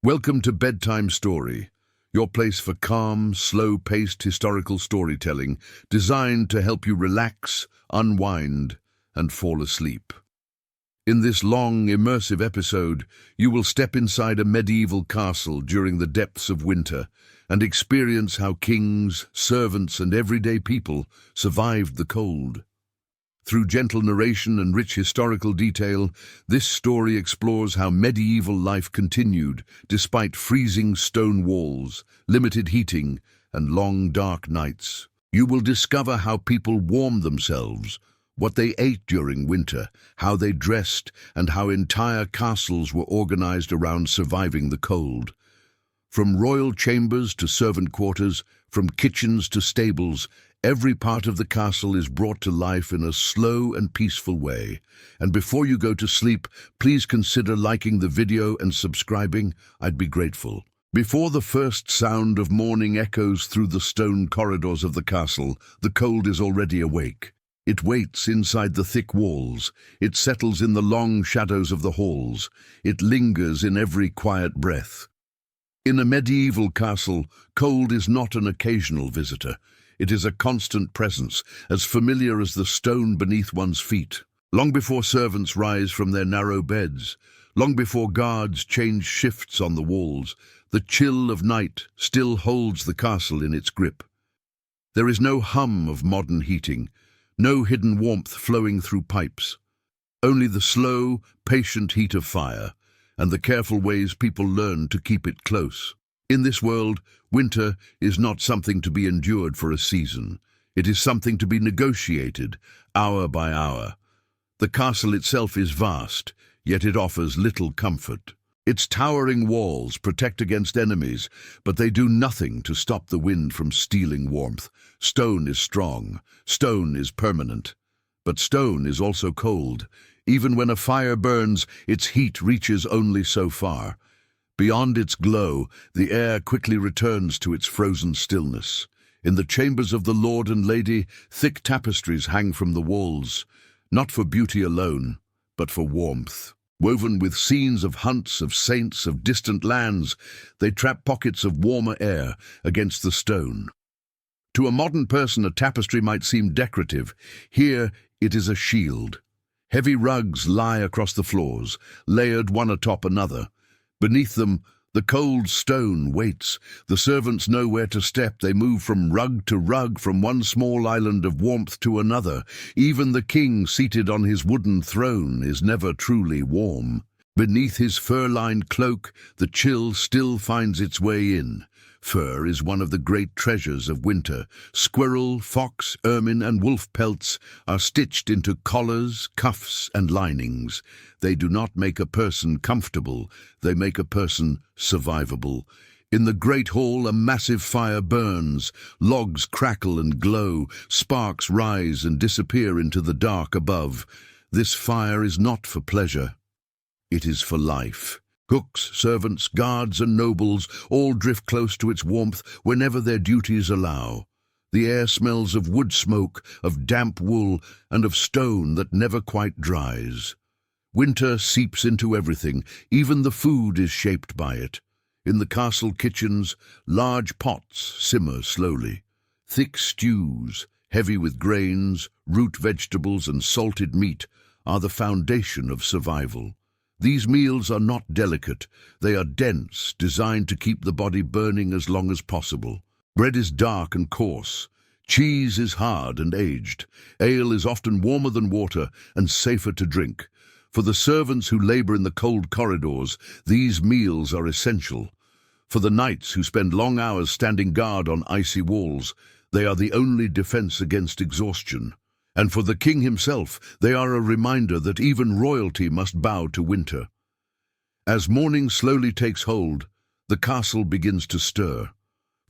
Welcome to Bedtime Story, your place for calm, slow-paced historical storytelling designed to help you relax, unwind, and fall asleep. In this long, immersive episode, you will step inside a medieval castle during the depths of winter and experience how kings, servants, and everyday people survived the cold. Through gentle narration and rich historical detail, this story explores how medieval life continued despite freezing stone walls, limited heating, and long dark nights. You will discover how people warmed themselves, what they ate during winter, how they dressed, and how entire castles were organized around surviving the cold. From royal chambers to servant quarters, from kitchens to stables, every part of the castle is brought to life in a slow and peaceful way. And before you go to sleep, please consider liking the video and subscribing. I'd be grateful. Before the first sound of morning echoes through the stone corridors of the castle, the cold is already awake. It waits inside the thick walls. It settles in the long shadows of the halls. It lingers in every quiet breath. In a medieval castle, cold is not an occasional visitor. It is a constant presence, as familiar as the stone beneath one's feet. Long before servants rise from their narrow beds, long before guards change shifts on the walls, the chill of night still holds the castle in its grip. There is no hum of modern heating, no hidden warmth flowing through pipes. Only the slow, patient heat of fire, and the careful ways people learn to keep it close. In this world, winter is not something to be endured for a season. It is something to be negotiated, hour by hour. The castle itself is vast, yet it offers little comfort. Its towering walls protect against enemies, but they do nothing to stop the wind from stealing warmth. Stone is strong, stone is permanent. But stone is also cold. Even when a fire burns, its heat reaches only so far. Beyond its glow, the air quickly returns to its frozen stillness. In the chambers of the lord and lady, thick tapestries hang from the walls, not for beauty alone, but for warmth. Woven with scenes of hunts, of saints, of distant lands, they trap pockets of warmer air against the stone. To a modern person, a tapestry might seem decorative. Here, it is a shield. Heavy rugs lie across the floors, layered one atop another. Beneath them, the cold stone waits. The servants know where to step. They move from rug to rug, from one small island of warmth to another. Even the king, seated on his wooden throne, is never truly warm. Beneath his fur-lined cloak, the chill still finds its way in. Fur is one of the great treasures of winter. Squirrel, fox, ermine, and wolf pelts are stitched into collars, cuffs, and linings. They do not make a person comfortable, they make a person survivable. In the great hall, a massive fire burns. Logs crackle and glow, sparks rise and disappear into the dark above. This fire is not for pleasure, it is for life. Cooks, servants, guards, and nobles all drift close to its warmth whenever their duties allow. The air smells of wood smoke, of damp wool, and of stone that never quite dries. Winter seeps into everything, even the food is shaped by it. In the castle kitchens, large pots simmer slowly. Thick stews, heavy with grains, root vegetables, and salted meat, are the foundation of survival. These meals are not delicate, they are dense, designed to keep the body burning as long as possible. Bread is dark and coarse. Cheese is hard and aged. Ale is often warmer than water and safer to drink. For the servants who labor in the cold corridors, these meals are essential. For the knights who spend long hours standing guard on icy walls, they are the only defense against exhaustion. And for the king himself, they are a reminder that even royalty must bow to winter. As morning slowly takes hold, the castle begins to stir.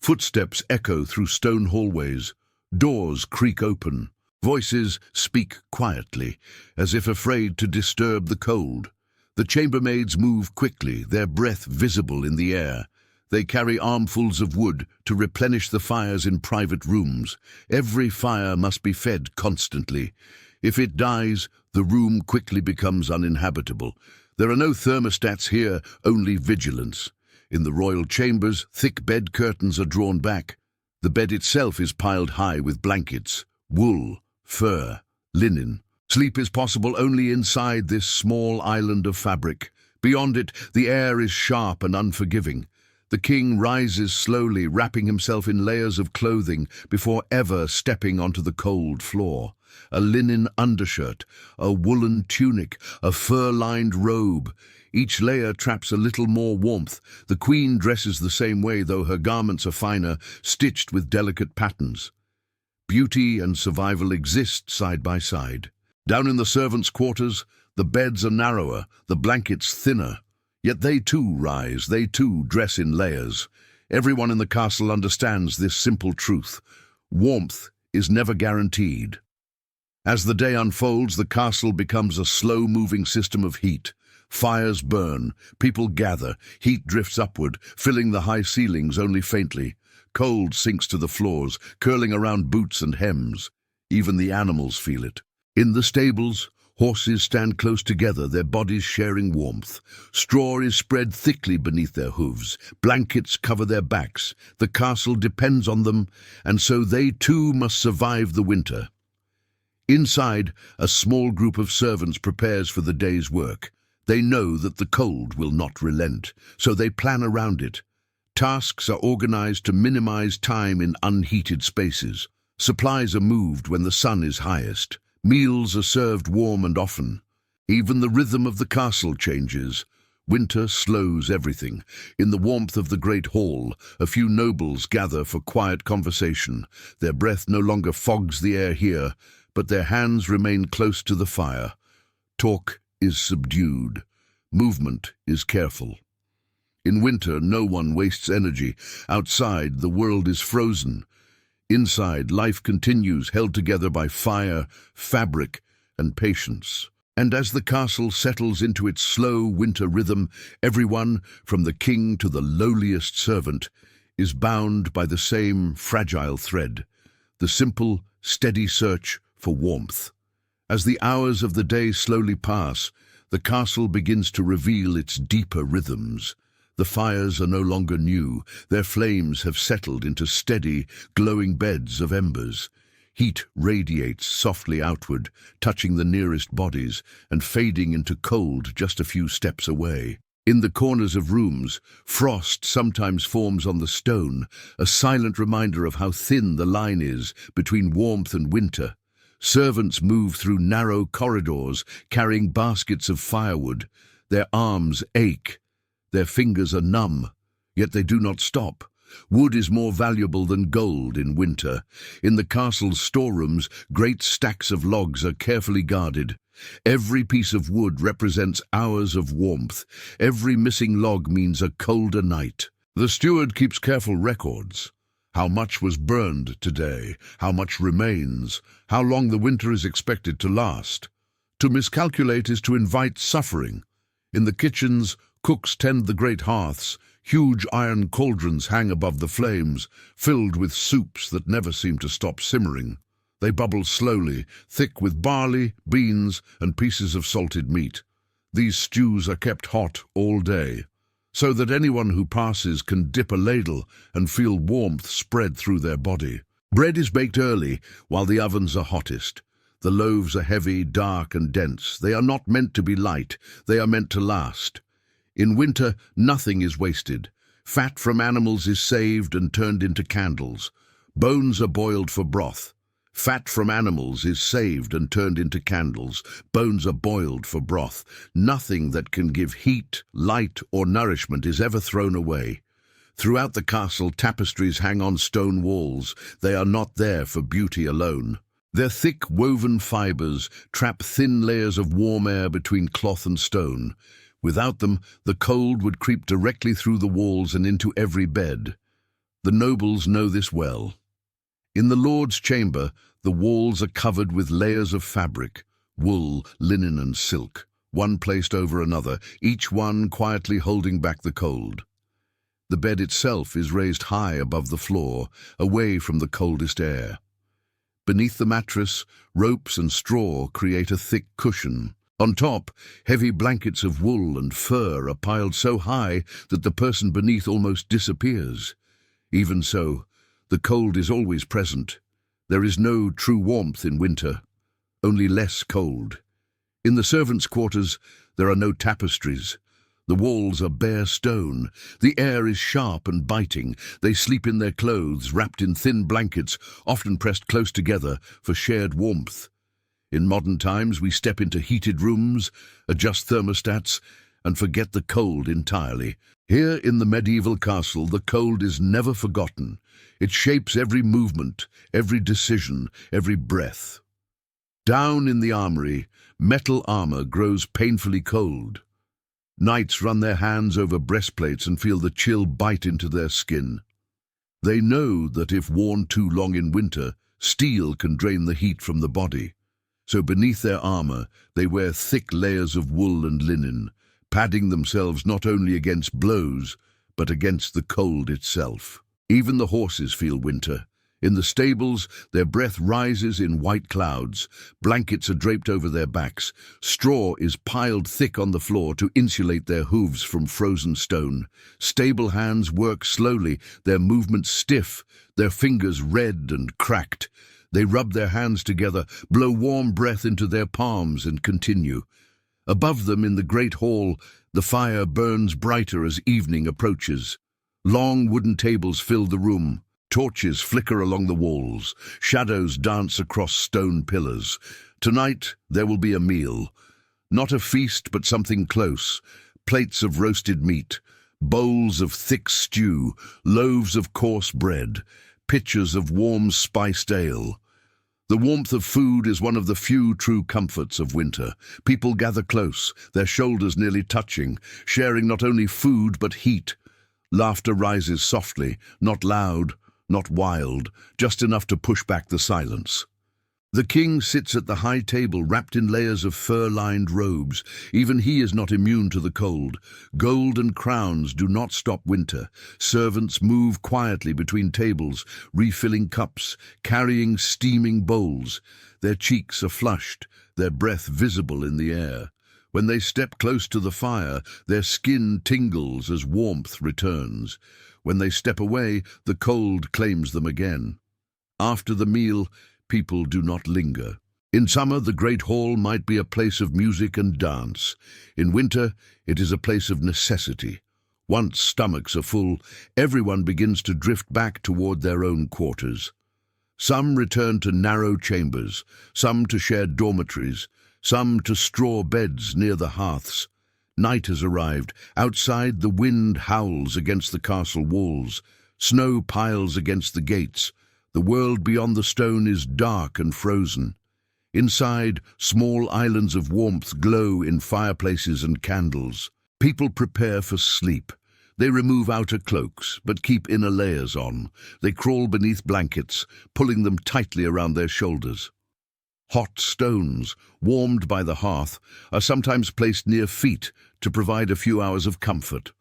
Footsteps echo through stone hallways, doors creak open, voices speak quietly, as if afraid to disturb the cold. The chambermaids move quickly, their breath visible in the air. They carry armfuls of wood to replenish the fires in private rooms. Every fire must be fed constantly. If it dies, the room quickly becomes uninhabitable. There are no thermostats here, only vigilance. In the royal chambers, thick bed curtains are drawn back. The bed itself is piled high with blankets, wool, fur, linen. Sleep is possible only inside this small island of fabric. Beyond it, the air is sharp and unforgiving. The king rises slowly, wrapping himself in layers of clothing before ever stepping onto the cold floor. A linen undershirt, a woolen tunic, a fur-lined robe. Each layer traps a little more warmth. The queen dresses the same way, though her garments are finer, stitched with delicate patterns. Beauty and survival exist side by side. Down in the servants' quarters, the beds are narrower, the blankets thinner. Yet they too rise, they too dress in layers. Everyone in the castle understands this simple truth. Warmth is never guaranteed. As the day unfolds, the castle becomes a slow-moving system of heat. Fires burn, people gather, heat drifts upward, filling the high ceilings only faintly. Cold sinks to the floors, curling around boots and hems. Even the animals feel it. In the stables, horses stand close together, their bodies sharing warmth. Straw is spread thickly beneath their hooves. Blankets cover their backs. The castle depends on them, and so they too must survive the winter. Inside, a small group of servants prepares for the day's work. They know that the cold will not relent, so they plan around it. Tasks are organized to minimize time in unheated spaces. Supplies are moved when the sun is highest. Meals are served warm and often. Even the rhythm of the castle changes. Winter slows everything. In the warmth of the great hall, a few nobles gather for quiet conversation. Their breath no longer fogs the air here, but their hands remain close to the fire. Talk is subdued. Movement is careful. In winter, no one wastes energy. Outside, the world is frozen. Inside, life continues, held together by fire, fabric, and patience. And as the castle settles into its slow winter rhythm, everyone, from the king to the lowliest servant, is bound by the same fragile thread, the simple, steady search for warmth. As the hours of the day slowly pass, the castle begins to reveal its deeper rhythms. The fires are no longer new. Their flames have settled into steady, glowing beds of embers. Heat radiates softly outward, touching the nearest bodies and fading into cold just a few steps away. In the corners of rooms, frost sometimes forms on the stone, a silent reminder of how thin the line is between warmth and winter. Servants move through narrow corridors, carrying baskets of firewood. Their arms ache. Their fingers are numb, yet they do not stop. Wood is more valuable than gold in winter. In the castle's storerooms, great stacks of logs are carefully guarded. Every piece of wood represents hours of warmth. Every missing log means a colder night. The steward keeps careful records. How much was burned today? How much remains? How long the winter is expected to last? To miscalculate is to invite suffering. In the kitchens, cooks tend the great hearths. Huge iron cauldrons hang above the flames, filled with soups that never seem to stop simmering. They bubble slowly, thick with barley, beans, and pieces of salted meat. These stews are kept hot all day, so that anyone who passes can dip a ladle and feel warmth spread through their body. Bread is baked early, while the ovens are hottest. The loaves are heavy, dark, and dense. They are not meant to be light. They are meant to last. In winter, nothing is wasted. Fat from animals is saved and turned into candles. Bones are boiled for broth. Fat from animals is saved and turned into candles. Bones are boiled for broth. Nothing that can give heat, light, or nourishment is ever thrown away. Throughout the castle, tapestries hang on stone walls. They are not there for beauty alone. Their thick, woven fibers trap thin layers of warm air between cloth and stone. Without them, the cold would creep directly through the walls and into every bed. The nobles know this well. In the Lord's chamber, the walls are covered with layers of fabric, wool, linen, and silk, one placed over another, each one quietly holding back the cold. The bed itself is raised high above the floor, away from the coldest air. Beneath the mattress, ropes and straw create a thick cushion. On top, heavy blankets of wool and fur are piled so high that the person beneath almost disappears. Even so, the cold is always present. There is no true warmth in winter, only less cold. In the servants' quarters, there are no tapestries. The walls are bare stone. The air is sharp and biting. They sleep in their clothes, wrapped in thin blankets, often pressed close together for shared warmth. In modern times, we step into heated rooms, adjust thermostats, and forget the cold entirely. Here in the medieval castle, the cold is never forgotten. It shapes every movement, every decision, every breath. Down in the armory, metal armor grows painfully cold. Knights run their hands over breastplates and feel the chill bite into their skin. They know that if worn too long in winter, steel can drain the heat from the body. So beneath their armor, they wear thick layers of wool and linen, padding themselves not only against blows, but against the cold itself. Even the horses feel winter. In the stables, their breath rises in white clouds. Blankets are draped over their backs. Straw is piled thick on the floor to insulate their hooves from frozen stone. Stable hands work slowly, their movements stiff, their fingers red and cracked. They rub their hands together, blow warm breath into their palms, and continue. Above them in the great hall, the fire burns brighter as evening approaches. Long wooden tables fill the room. Torches flicker along the walls. Shadows dance across stone pillars. Tonight there will be a meal. Not a feast, but something close. Plates of roasted meat, bowls of thick stew, loaves of coarse bread, pitchers of warm spiced ale. The warmth of food is one of the few true comforts of winter. People gather close, their shoulders nearly touching, sharing not only food but heat. Laughter rises softly, not loud, not wild, just enough to push back the silence. The king sits at the high table wrapped in layers of fur-lined robes. Even he is not immune to the cold. Golden crowns do not stop winter. Servants move quietly between tables, refilling cups, carrying steaming bowls. Their cheeks are flushed, their breath visible in the air. When they step close to the fire, their skin tingles as warmth returns. When they step away, the cold claims them again. After the meal, people do not linger. In summer, the great hall might be a place of music and dance. In winter, it is a place of necessity. Once stomachs are full, everyone begins to drift back toward their own quarters. Some return to narrow chambers, some to shared dormitories, some to straw beds near the hearths. Night has arrived. Outside, the wind howls against the castle walls. Snow piles against the gates. The world beyond the stone is dark and frozen. Inside, small islands of warmth glow in fireplaces and candles. People prepare for sleep. They remove outer cloaks, but keep inner layers on. They crawl beneath blankets, pulling them tightly around their shoulders. Hot stones, warmed by the hearth, are sometimes placed near feet to provide a few hours of comfort.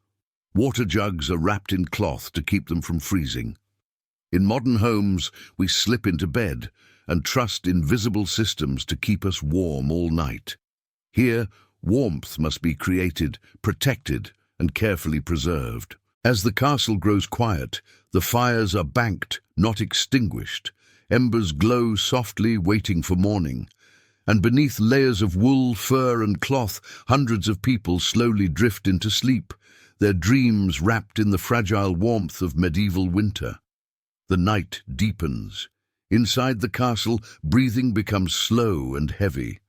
Water jugs are wrapped in cloth to keep them from freezing. In modern homes, we slip into bed and trust invisible systems to keep us warm all night. Here, warmth must be created, protected, and carefully preserved. As the castle grows quiet, the fires are banked, not extinguished. Embers glow softly, waiting for morning. And beneath layers of wool, fur, and cloth, hundreds of people slowly drift into sleep, their dreams wrapped in the fragile warmth of medieval winter. The night deepens. Inside the castle, breathing becomes slow and heavy.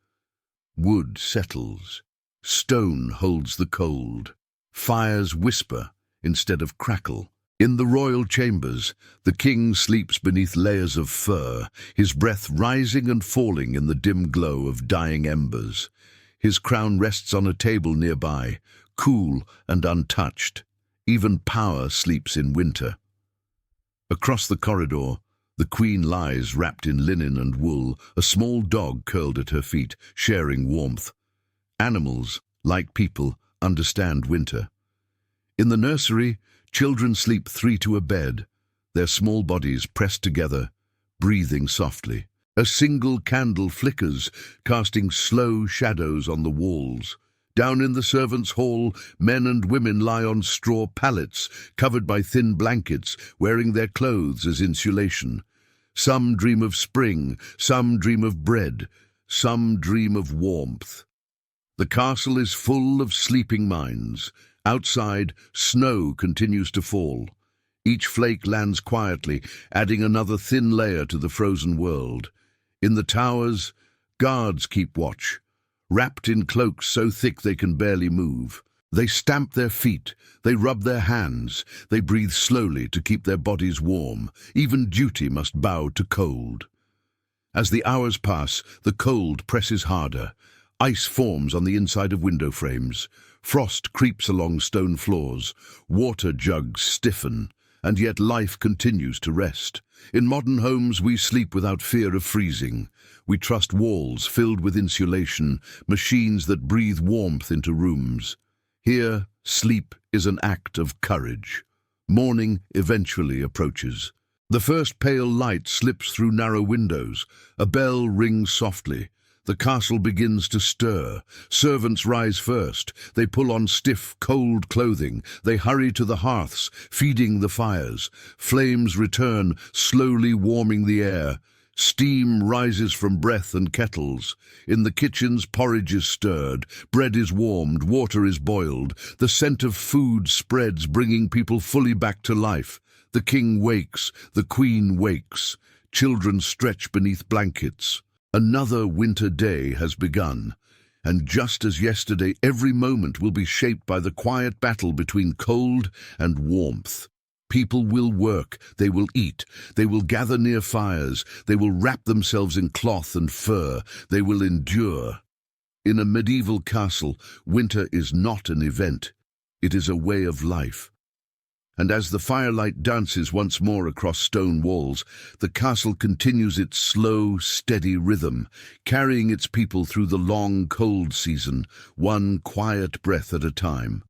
Wood settles. Stone holds the cold. Fires whisper instead of crackle. In the royal chambers, the king sleeps beneath layers of fur, his breath rising and falling in the dim glow of dying embers. His crown rests on a table nearby, cool and untouched. Even power sleeps in winter. Across the corridor, the queen lies wrapped in linen and wool, a small dog curled at her feet, sharing warmth. Animals, like people, understand winter. In the nursery, children sleep three to a bed, their small bodies pressed together, breathing softly. A single candle flickers, casting slow shadows on the walls. Down in the servants' hall, men and women lie on straw pallets, covered by thin blankets, wearing their clothes as insulation. Some dream of spring, some dream of bread, some dream of warmth. The castle is full of sleeping minds. Outside, snow continues to fall. Each flake lands quietly, adding another thin layer to the frozen world. In the towers, guards keep watch, wrapped in cloaks so thick they can barely move. They stamp their feet, they rub their hands, they breathe slowly to keep their bodies warm. Even duty must bow to cold. As the hours pass, the cold presses harder. Ice forms on the inside of window frames. Frost creeps along stone floors. Water jugs stiffen, and yet life continues to rest. In modern homes, we sleep without fear of freezing. We trust walls filled with insulation, machines that breathe warmth into rooms. Here, sleep is an act of courage. Morning eventually approaches. The first pale light slips through narrow windows. A bell rings softly. The castle begins to stir. Servants rise first. They pull on stiff, cold clothing. They hurry to the hearths, feeding the fires. Flames return, slowly warming the air. Steam rises from breath and kettles. In the kitchens, porridge is stirred. Bread is warmed. Water is boiled. The scent of food spreads, bringing people fully back to life. The king wakes. The queen wakes. Children stretch beneath blankets. Another winter day has begun, and just as yesterday, every moment will be shaped by the quiet battle between cold and warmth. People will work, they will eat, they will gather near fires, they will wrap themselves in cloth and fur, they will endure. In a medieval castle, winter is not an event, it is a way of life. And as the firelight dances once more across stone walls, the castle continues its slow, steady rhythm, carrying its people through the long, cold season, one quiet breath at a time.